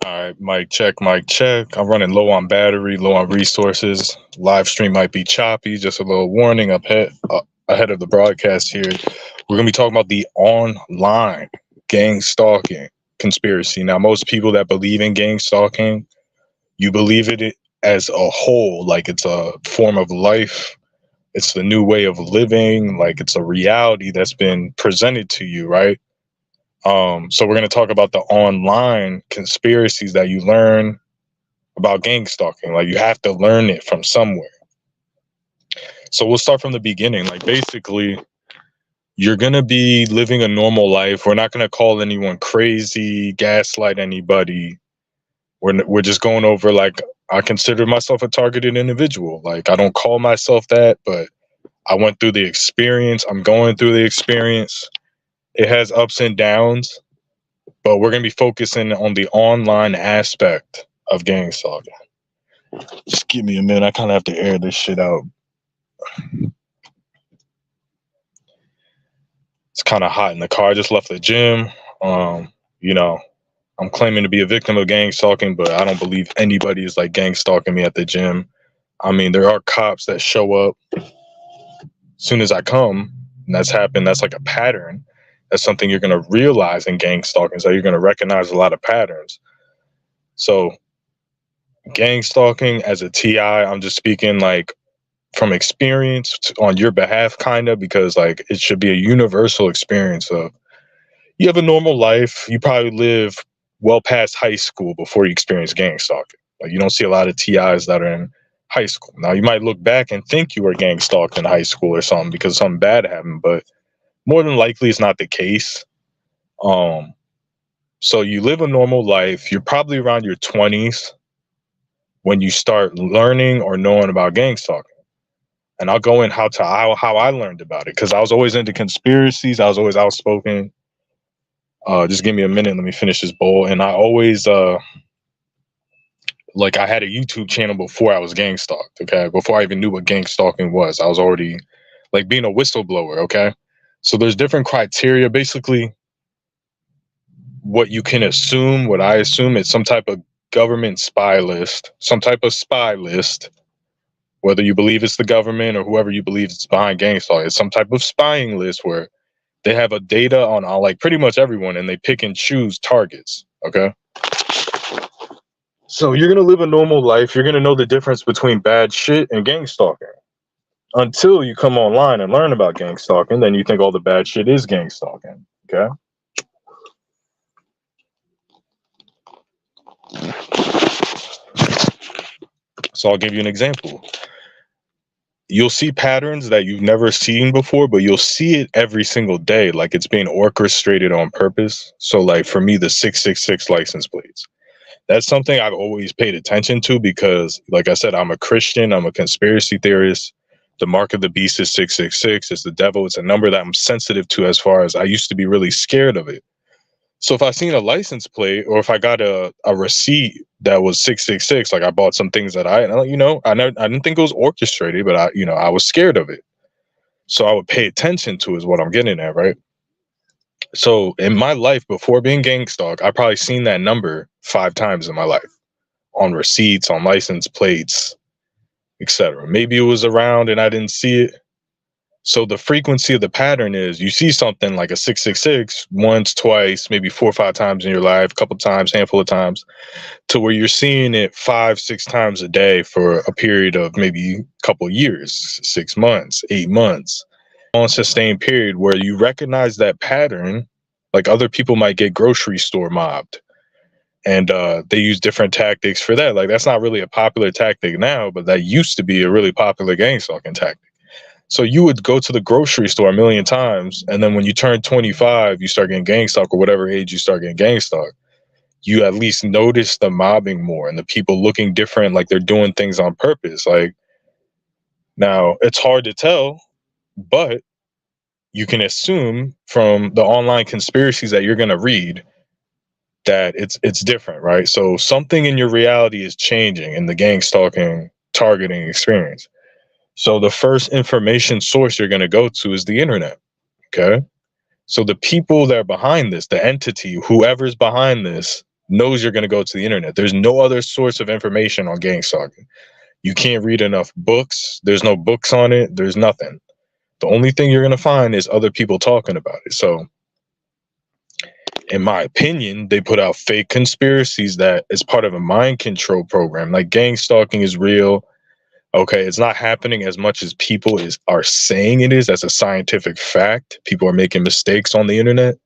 All right, mic check, mic check. I'm running low on battery, low on resources. Live stream might be choppy. Just a little warning ahead of the broadcast here. We're going to be talking about the online gang stalking conspiracy. Now, most people that believe in gang stalking, you believe it as a whole, like it's a form of life. It's the new way of living, like it's a reality that's been presented to you, right? So we're going to talk about the online conspiracies that you learn about gang stalking. Like you have to learn it from somewhere. So we'll start from the beginning. Like basically, you're going to be living a normal life. We're not going to call anyone crazy, gaslight anybody. We're just going over like I consider myself a targeted individual. Like I don't call myself that, but I went through the experience. I'm going through the experience. It has ups and downs, but we're going to be focusing on the online aspect of gang stalking. Just give me a minute. I kind of have to air this shit out. It's kind of hot in the car. I just left the gym. You know, I'm claiming to be a victim of gang stalking, but I don't believe anybody is like gang stalking me at the gym. I mean, there are cops that show up as soon as I come, and that's happened. That's like a pattern. That's something you're going to realize in gang stalking. So you're going to recognize a lot of patterns. So gang stalking as a TI, I'm just speaking like from experience on your behalf, kind of, because like it should be a universal experience of you have a normal life. You probably live well past high school before you experience gang stalking. Like you don't see a lot of TIs that are in high school. Now you might look back and think you were gang stalked in high school or something because something bad happened, but more than likely it's not the case. So you live a normal life. You're probably around your 20s when you start learning or knowing about gang stalking. And I'll go in how I learned about it because I was always into conspiracies. I was always outspoken. Just give me a minute. Let me finish this bowl. And I always like I had a YouTube channel before I was gang stalked. Okay, before I even knew what gang stalking was, I was already like being a whistleblower. Okay, so there's different criteria. Basically, what you can assume, what I assume, is some type of government spy list, some type of spy list. Whether you believe it's the government or whoever you believe is behind gang stalking, it's some type of spying list where they have a data on like pretty much everyone and they pick and choose targets. Okay. So you're going to live a normal life. You're going to know the difference between bad shit and gang stalking until you come online and learn about gang stalking. Then you think all the bad shit is gang stalking. Okay. So I'll give you an example. You'll see patterns that you've never seen before, but you'll see it every single day. Like it's being orchestrated on purpose. So like for me, the 666 license plates, that's something I've always paid attention to because like I said, I'm a Christian, I'm a conspiracy theorist. The mark of the beast is 666. It's the devil. It's a number that I'm sensitive to as far as I used to be really scared of it. So if I seen a license plate or if I got a receipt that was 666, like I bought some things that I didn't think it was orchestrated, but I was scared of it. So I would pay attention to is what I'm getting at, right? So in my life before being gang stalked, I probably seen that number 5 times in my life on receipts, on license plates, etc. Maybe it was around and I didn't see it. So the frequency of the pattern is you see something like a 666 once, twice, maybe 4 or 5 times in your life, a couple times, handful of times, to where you're seeing it 5, 6 times a day for a period of maybe a couple of years, 6 months, 8 months, on a sustained period where you recognize that pattern. Like other people might get grocery store mobbed and they use different tactics for that. Like that's not really a popular tactic now, but that used to be a really popular gang stalking tactic. So you would go to the grocery store a million times, and then when you turn 25, you start getting gang stalked, or whatever age you start getting gang stalked. You at least notice the mobbing more and the people looking different, like they're doing things on purpose. Like now, it's hard to tell, but you can assume from the online conspiracies that you're going to read that it's different, right? So something in your reality is changing in the gang stalking targeting experience. So the first information source you're going to go to is the internet. Okay. So the people that are behind this, the entity, whoever's behind this, knows you're going to go to the internet. There's no other source of information on gang stalking. You can't read enough books. There's no books on it. There's nothing. The only thing you're going to find is other people talking about it. So, in my opinion, they put out fake conspiracies that is part of a mind control program. Like, gang stalking is real. Okay, it's not happening as much as people are saying it is. That's a scientific fact. People are making mistakes on the internet.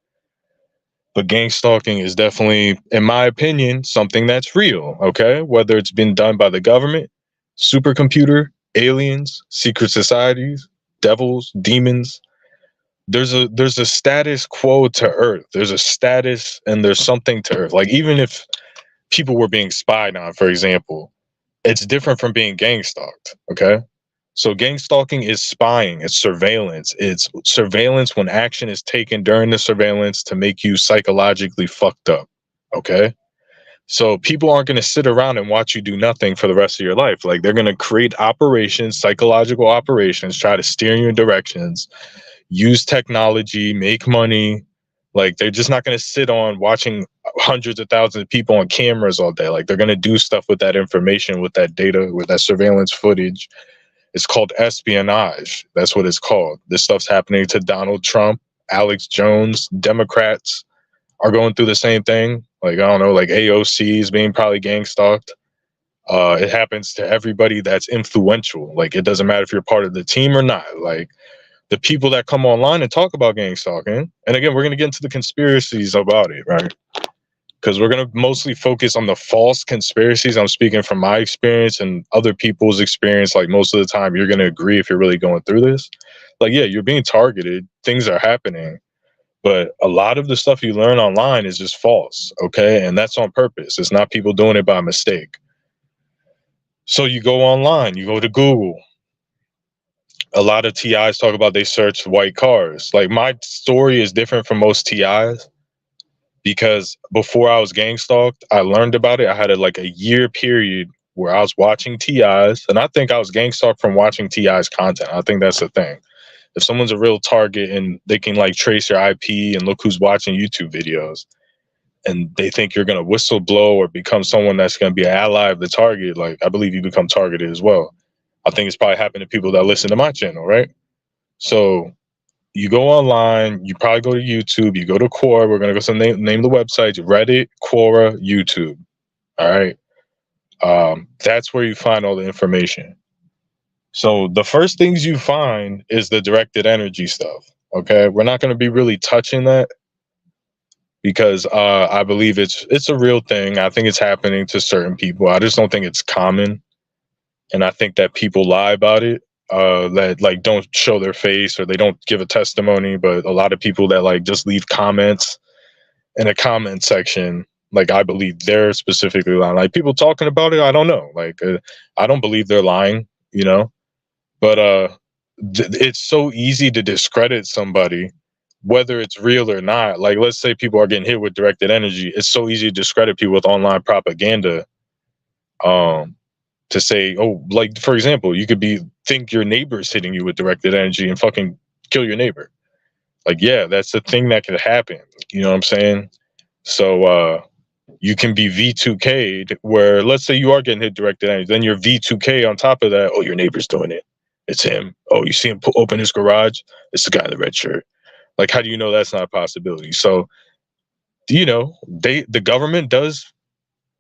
But gang stalking is definitely, in my opinion, something that's real, okay? Whether it's been done by the government, supercomputer, aliens, secret societies, devils, demons. There's a status quo to Earth. There's a status and there's something to Earth. Like, even if people were being spied on, for example, it's different from being gang stalked, okay? So gang stalking is spying, it's surveillance when action is taken during the surveillance to make you psychologically fucked up, okay? So people aren't going to sit around and watch you do nothing for the rest of your life. Like, they're going to create operations, psychological operations, try to steer you in directions, use technology, make money. Like, they're just not going to sit on watching hundreds of thousands of people on cameras all day. Like, they're going to do stuff with that information, with that data, with that surveillance footage. It's called espionage. That's what it's called. This stuff's happening to Donald Trump, Alex Jones. Democrats are going through the same thing. Like, I don't know, like AOC is being probably gang stalked. It happens to everybody that's influential. Like, it doesn't matter if you're part of the team or not. Like, the people that come online and talk about gang stalking. And again, we're going to get into the conspiracies about it, right? Because we're going to mostly focus on the false conspiracies. I'm speaking from my experience and other people's experience. Like, most of the time, you're going to agree if you're really going through this. Like, yeah, you're being targeted. Things are happening. But a lot of the stuff you learn online is just false, okay? And that's on purpose. It's not people doing it by mistake. So you go online, you go to Google. A lot of TIs talk about they search white cars. Like, my story is different from most TIs. Because before I was gang stalked, I learned about it. I had like a year period where I was watching TIs, and I think I was gang stalked from watching TI's content. I think that's the thing. If someone's a real target and they can like trace your IP and look who's watching YouTube videos, and they think you're gonna whistleblow or become someone that's gonna be an ally of the target, like, I believe you become targeted as well. I think it's probably happened to people that listen to my channel, right? So you go online, you probably go to YouTube, you go to Quora. We're going to go to name the websites: Reddit, Quora, YouTube. All right. That's where you find all the information. So the first things you find is the directed energy stuff. Okay. We're not going to be really touching that because I believe it's a real thing. I think it's happening to certain people. I just don't think it's common. And I think that people lie about it. That like don't show their face or they don't give a testimony, but a lot of people that like just leave comments in a comment section, like, I believe they're specifically lying. Like, people talking about it, I don't know. Like, I don't believe they're lying, you know. But it's so easy to discredit somebody, whether it's real or not. Like, let's say people are getting hit with directed energy. It's so easy to discredit people with online propaganda. To say, oh, like, for example, you could think your neighbor's hitting you with directed energy and fucking kill your neighbor. Like, yeah, that's the thing that could happen. You know what I'm saying? So you can be V2K'd where, let's say you are getting hit directed energy, then you're V2K on top of that. Oh, your neighbor's doing it. It's him. Oh, you see him open his garage? It's the guy in the red shirt. Like, how do you know that's not a possibility? So, you know, the government does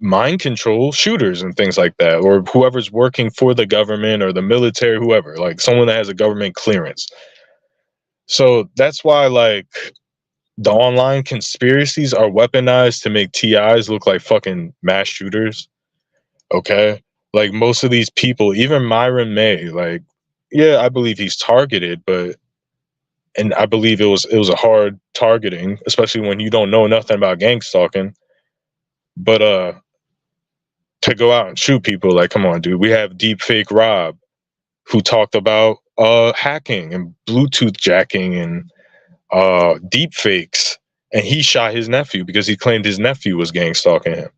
mind control shooters and things like that, or whoever's working for the government or the military, whoever, like someone that has a government clearance. So that's why, like, the online conspiracies are weaponized to make TIs look like fucking mass shooters. Okay. Like, most of these people, even Myron May, like, yeah, I believe he's targeted, and I believe it was a hard targeting, especially when you don't know nothing about gang stalking. But to go out and shoot people, like, come on, dude. We have Deep Fake Rob, who talked about hacking and Bluetooth jacking and deep fakes, and he shot his nephew because he claimed his nephew was gang stalking him.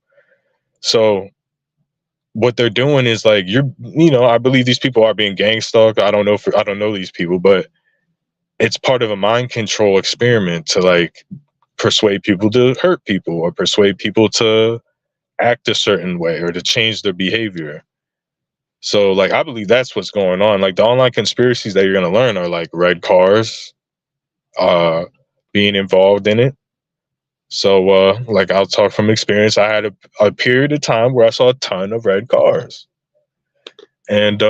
So what they're doing is like, I believe these people are being gang stalked. I don't know these people, but it's part of a mind control experiment to, like, persuade people to hurt people or persuade people to act a certain way or to change their behavior. So like I believe that's what's going on. Like the online conspiracies that you're gonna learn are like red cars, being involved in it. So like I'll talk from experience. I had a period of time where I saw a ton of red cars. And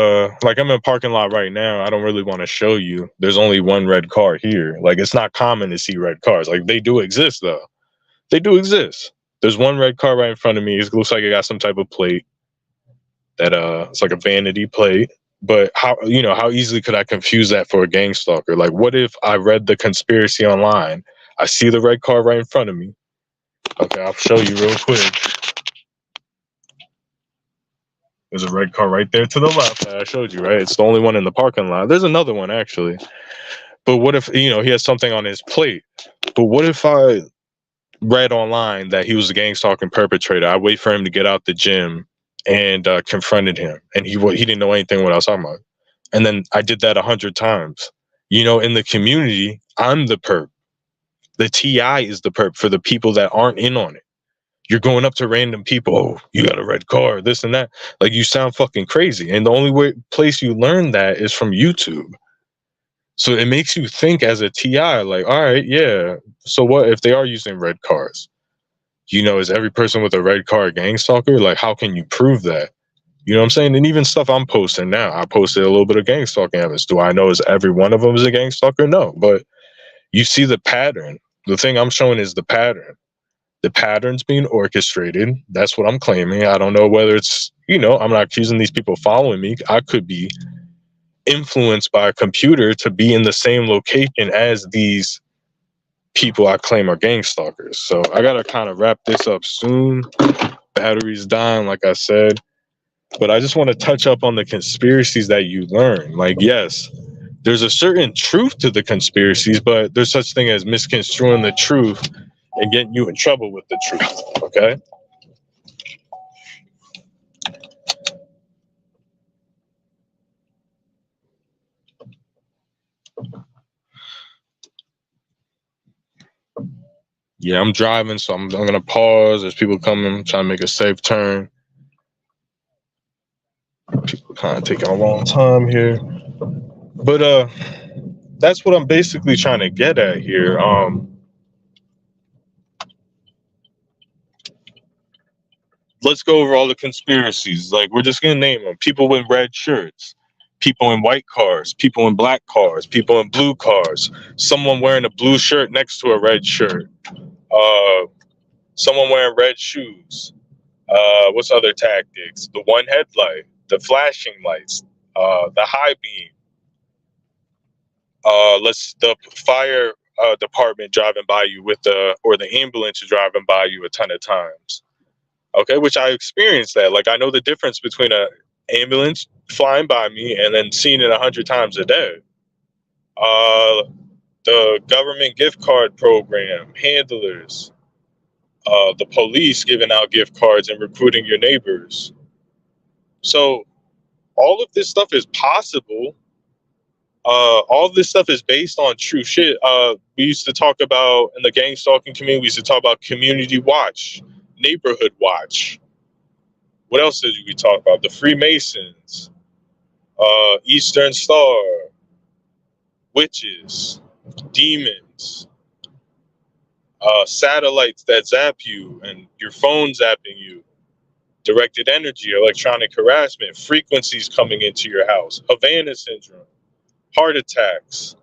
like I'm in a parking lot right now. I don't really want to show you. There's only one red car here. Like it's not common to see red cars. Like they do exist though. They do exist. There's one red car right in front of me. It looks like it got some type of plate that it's like a vanity plate. But how easily could I confuse that for a gang stalker? Like what if I read the conspiracy online? I see the red car right in front of me. Okay, I'll show you real quick. There's a red car right there to the left that I showed you, right? It's the only one in the parking lot. There's another one actually. But what if, he has something on his plate? But what if I read online that he was a gang stalking perpetrator? I wait for him to get out the gym and confronted him, and he didn't know anything what I was talking about. And then I did that 100 times. In the community, I'm the perp. The TI is the perp for the people that aren't in on it. You're going up to random people. Oh, you got a red car, this and that. Like you sound fucking crazy. And the only place you learn that is from YouTube. So it makes you think as a TI, like, all right, yeah. So what if they are using red cars? Is every person with a red car a gang stalker? Like, how can you prove that? You know what I'm saying? And even stuff I'm posting now, I posted a little bit of gang stalking evidence. Do I know is every one of them is a gang stalker? No, but you see the pattern. The thing I'm showing is the pattern. The pattern's being orchestrated. That's what I'm claiming. I don't know whether it's, I'm not accusing these people following me. I could be influenced by a computer to be in the same location as these people I claim are gang stalkers. So I gotta kind of wrap this up soon. Battery's dying, like I said. But I just want to touch up on the conspiracies that you learn. Like, yes, there's a certain truth to the conspiracies, but there's such thing as misconstruing the truth and getting you in trouble with the truth. Okay. Yeah, I'm driving, so I'm gonna pause. There's people coming, I'm trying to make a safe turn. People kind of taking a long time here, but that's what I'm basically trying to get at here. Let's go over all the conspiracies. Like, we're just gonna name them. People in red shirts, people in white cars, people in black cars, people in blue cars, someone wearing a blue shirt next to a red shirt, someone wearing red shoes. What's other tactics? The one headlight, the flashing lights, the high beam. The fire department driving by you or the ambulance is driving by you a ton of times. Okay, which I experienced that. Like I know the difference between a ambulance flying by me and then seeing it 100 times a day. The government gift card program, handlers, the police giving out gift cards and recruiting your neighbors. So all of this stuff is possible. All of this stuff is based on true shit. We used to talk about in the gang stalking community, we used to talk about community watch, neighborhood watch. What else did we talk about? The Freemasons, Eastern Star, witches, demons, satellites that zap you and your phone zapping you, directed energy, electronic harassment, frequencies coming into your house, Havana syndrome, heart attacks.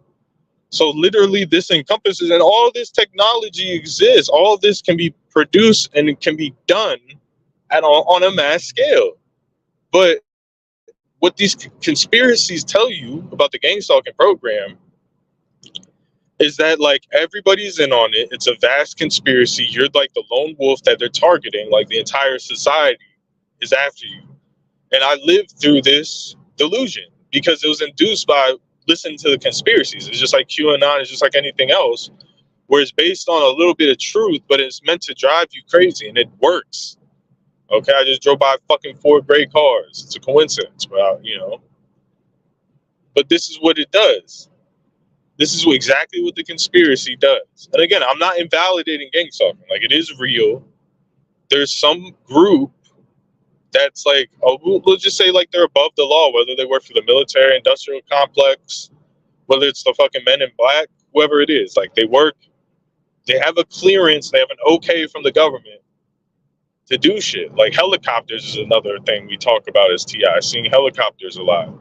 So literally this encompasses, and all this technology exists. All of this can be produced and it can be done on a mass scale. But what these conspiracies tell you about the gang stalking program is that like everybody's in on it. It's a vast conspiracy. You're like the lone wolf that they're targeting. Like the entire society is after you. And I lived through this delusion because it was induced by listening to the conspiracies. It's just like QAnon, it's just like anything else, where it's based on a little bit of truth, but it's meant to drive you crazy, and it works. Okay, I just drove by fucking 4 gray cars. It's a coincidence, but but this is what it does. This is exactly what the conspiracy does. And again, I'm not invalidating gang stalking. Like, it is real. There's some group that's like, oh, let's just say like they're above the law, whether they work for the military industrial complex, whether it's the fucking men in black, whoever it is. Like, they work, they have a clearance, they have an okay from the government to do shit. Like, helicopters is another thing we talk about as TI, seeing helicopters a lot.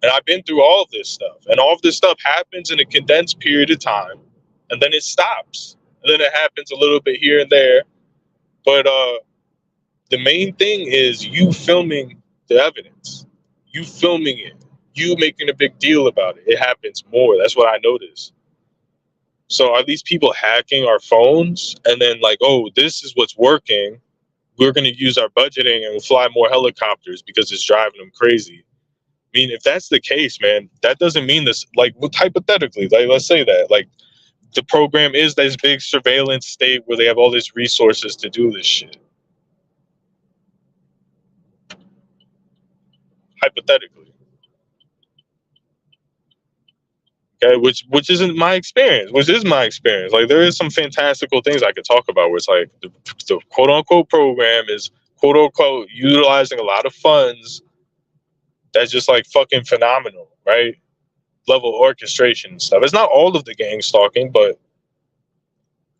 And I've been through all of this stuff, and all of this stuff happens in a condensed period of time, and then it stops, and then it happens a little bit here and there. But the main thing is you filming the evidence, you filming it, you making a big deal about it. It happens more. That's what I noticed. So are these people hacking our phones and then like, oh, this is what's working. We're going to use our budgeting and we'll fly more helicopters because it's driving them crazy. I mean, if that's the case, man, that doesn't mean this, like, hypothetically, like, let's say that, like, the program is this big surveillance state where they have all these resources to do this shit. Hypothetically. Okay, which isn't my experience, which is my experience. Like, there is some fantastical things I could talk about where it's like the quote unquote program is quote unquote utilizing a lot of funds that's just like fucking phenomenal, right? Level orchestration and stuff. It's not all of the gang stalking, but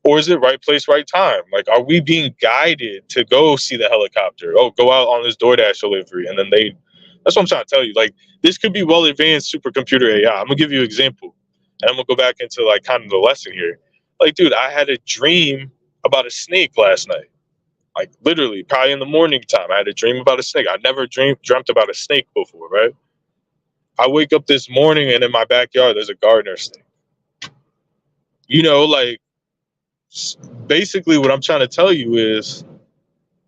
or is it right place, right time? Like, are we being guided to go see the helicopter? Oh, go out on this DoorDash delivery, and then that's what I'm trying to tell you. Like, this could be well advanced supercomputer AI. I'm gonna give you an example, and I'm gonna go back into like kind of the lesson here. Like, dude, I had a dream about a snake last night. Like, literally, probably in the morning time, I had a dream about a snake. I never dreamt about a snake before, right? I wake up this morning, and in my backyard, there's a gardener snake. You know, like, basically what I'm trying to tell you is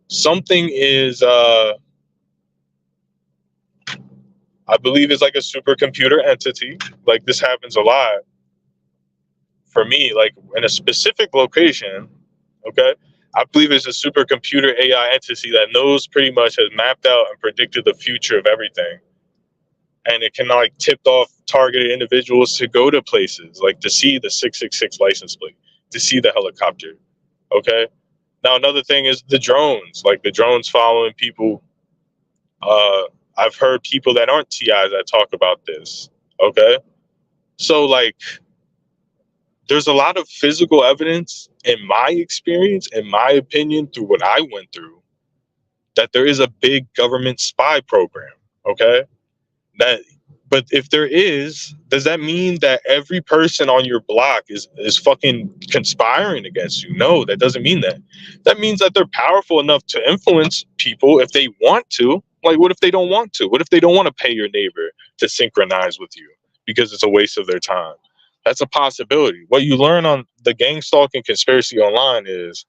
something is I believe is like a supercomputer entity. Like, this happens a lot for me, like in a specific location. Okay, I believe it's a supercomputer AI entity that knows, pretty much has mapped out and predicted the future of everything, and it can like tipped off targeted individuals to go to places, like to see the 666 license plate, to see the helicopter. Okay, now another thing is the drones, like the drones following people. I've heard people that aren't TIs that talk about this. Okay, so like, there's a lot of physical evidence, in my experience, in my opinion, through what I went through, that there is a big government spy program. Okay, that, but if there is, does that mean that every person on your block is fucking conspiring against you? No, that doesn't mean that. That means that they're powerful enough to influence people if they want to. Like, what if they don't want to? What if they don't want to pay your neighbor to synchronize with you because it's a waste of their time? That's a possibility. What you learn on the gang stalking conspiracy online is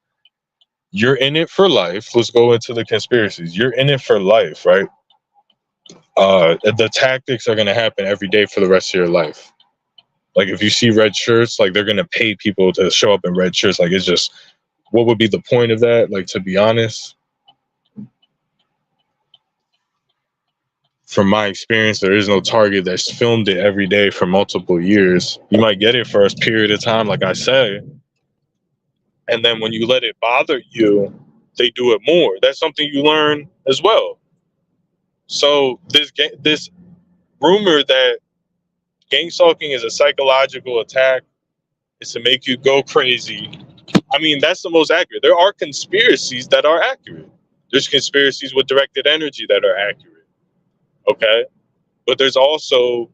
you're in it for life. Let's go into the conspiracies. You're in it for life, right? The tactics are going to happen every day for the rest of your life. Like, if you see red shirts, like, they're going to pay people to show up in red shirts. Like, it's just, what would be the point of that? Like, to be honest, from my experience, there is no target that's filmed it every day for multiple years. You might get it for a period of time, like I say, and then when you let it bother you, they do it more. That's something you learn as well. So this rumor that gang stalking is a psychological attack, is to make you go crazy. I mean, that's the most accurate. There are conspiracies that are accurate. There's conspiracies with directed energy that are accurate. Okay? But there's also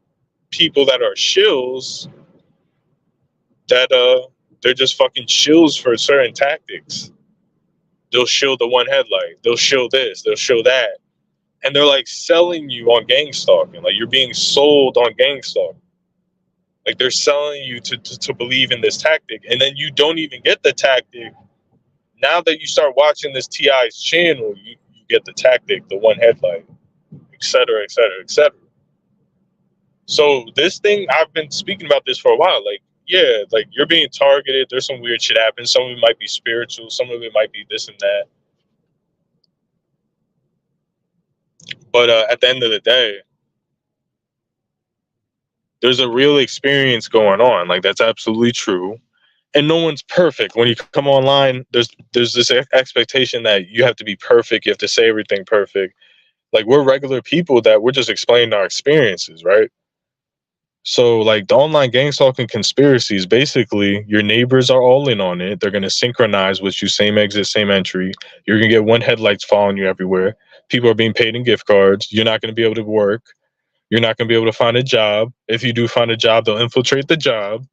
people that are shills that they're just fucking shills for certain tactics. They'll shill the one headlight. They'll shill this. They'll shill that. And they're like selling you on gang stalking. Like, you're being sold on gang stalking. Like, they're selling you to believe in this tactic, and then you don't even get the tactic. Now that you start watching this TI's channel, you get the tactic, the one headlight, et cetera, et cetera, et cetera. So this thing, I've been speaking about this for a while. Like, yeah, like, you're being targeted. There's some weird shit happen. Some of it might be spiritual. Some of it might be this and that. But at the end of the day, There's a real experience going on. Like, that's absolutely true. And no one's perfect. When you come online, there's this expectation that you have to be perfect. You have to say everything perfect. Like, we're regular people that we're just explaining our experiences, right? So, like, the online gang stalking conspiracies, basically, your neighbors are all in on it. They're going to synchronize with you, same exit, same entry. You're going to get one headlights following you everywhere. People are being paid in gift cards. You're not going to be able to work. You're not going to be able to find a job. If you do find a job, they'll infiltrate the job.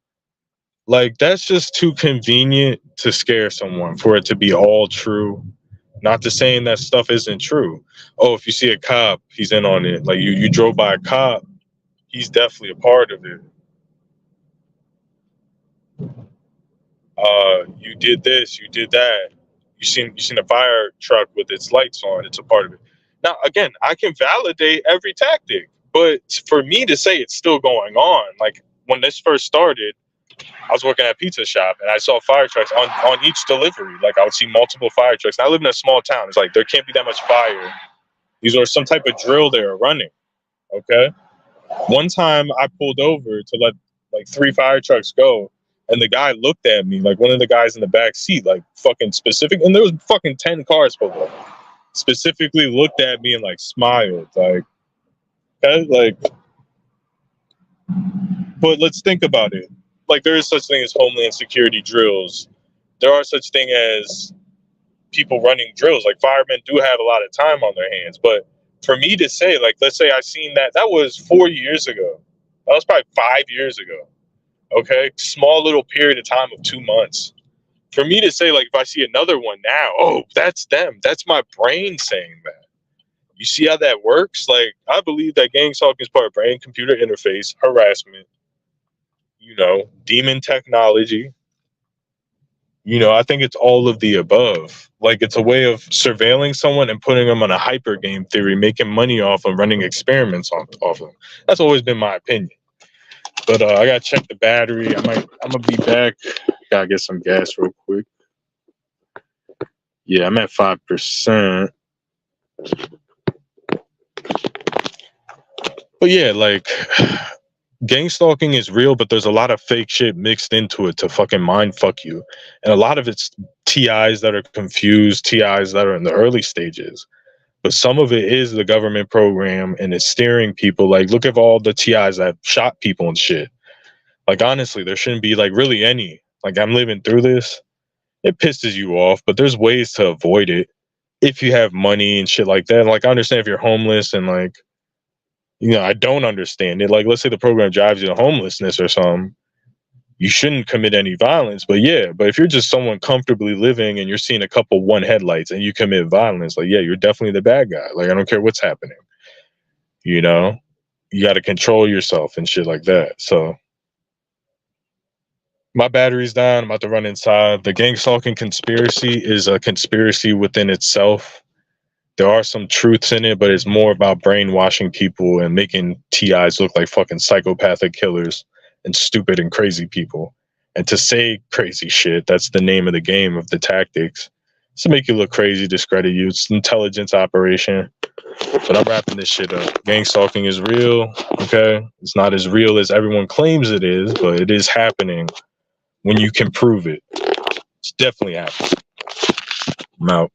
Like, that's just too convenient to scare someone for it to be all true. Not to saying that stuff isn't true. Oh, if you see a cop, he's in on it. Like, you drove by a cop, he's definitely a part of it. You did this, you did that. You seen a fire truck with its lights on. It's a part of it. Now, again, I can validate every tactic, but for me to say it's still going on, like when this first started, I was working at a pizza shop and I saw fire trucks on each delivery. Like, I would see multiple fire trucks. And I live in a small town. It's like there can't be that much fire. These are some type of drill they are running. Okay. One time I pulled over to let like 3 fire trucks go, and the guy looked at me, like one of the guys in the back seat, like fucking specific, and there was fucking 10 cars pulled up. Specifically looked at me and like smiled, like, okay, like. But let's think about it. Like, there is such thing as homeland security drills. There are such thing as people running drills. Like, firemen do have a lot of time on their hands, but for me to say, like, let's say I seen that was 4 years ago. That was probably 5 years ago. Okay, small little period of time of 2 months. For me to say, like, if I see another one now, oh, that's them. That's my brain saying that. You see how that works? Like, I believe that gang stalking is part of brain-computer interface, harassment, demon technology. I think it's all of the above. Like, it's a way of surveilling someone and putting them on a hyper game theory, making money off of running experiments off them. That's always been my opinion. But I gotta check the battery. I'm gonna be back. Gotta get some gas real quick. Yeah, I'm at 5%. But yeah, like, gang stalking is real, but there's a lot of fake shit mixed into it to fucking mind fuck you. And a lot of it's TIs that are confused, TIs that are in the early stages. But some of it is the government program and it's steering people. Like, look at all the TIs that shot people and shit. Like, honestly, there shouldn't be like really any. Like, I'm living through this. It pisses you off, but there's ways to avoid it if you have money and shit like that. Like, I understand if you're homeless and like, I don't understand it. Like, let's say the program drives you to homelessness or something. You shouldn't commit any violence. But yeah, but if you're just someone comfortably living and you're seeing a couple one headlights and you commit violence, like, yeah, you're definitely the bad guy. Like, I don't care what's happening. You got to control yourself and shit like that. So my battery's down. I'm about to run inside. The gang stalking conspiracy is a conspiracy within itself. There are some truths in it, but it's more about brainwashing people and making TIs look like fucking psychopathic killers and stupid and crazy people. And to say crazy shit, that's the name of the game of the tactics. It's to make you look crazy, discredit you. It's an intelligence operation. But I'm wrapping this shit up. Gang stalking is real, okay? It's not as real as everyone claims it is, but it is happening when you can prove it. It's definitely happening. I'm out.